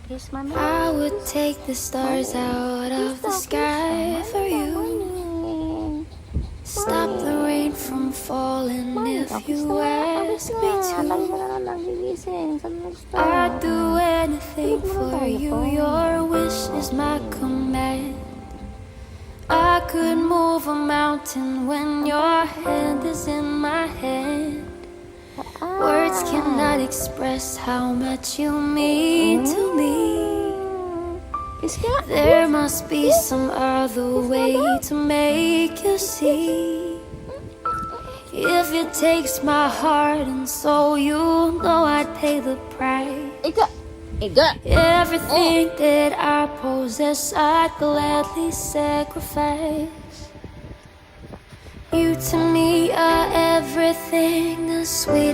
Kiss mommy. I would take the stars out of the sky for you. Stop the rain from falling if you ask me Lagi ka to. na lang nagigising. Saan gusto? I'd do anything for you. Your wish is my command. I could move a mountain when your hand is in my hand. Words cannot express how much you mean to me. Kiss ka. There must be some other way to make you see. If it takes my heart and soul, you know I'd pay the price. Ika. Ika. Everything that I possess, I'd gladly sacrifice. You to me are everything, the sweet.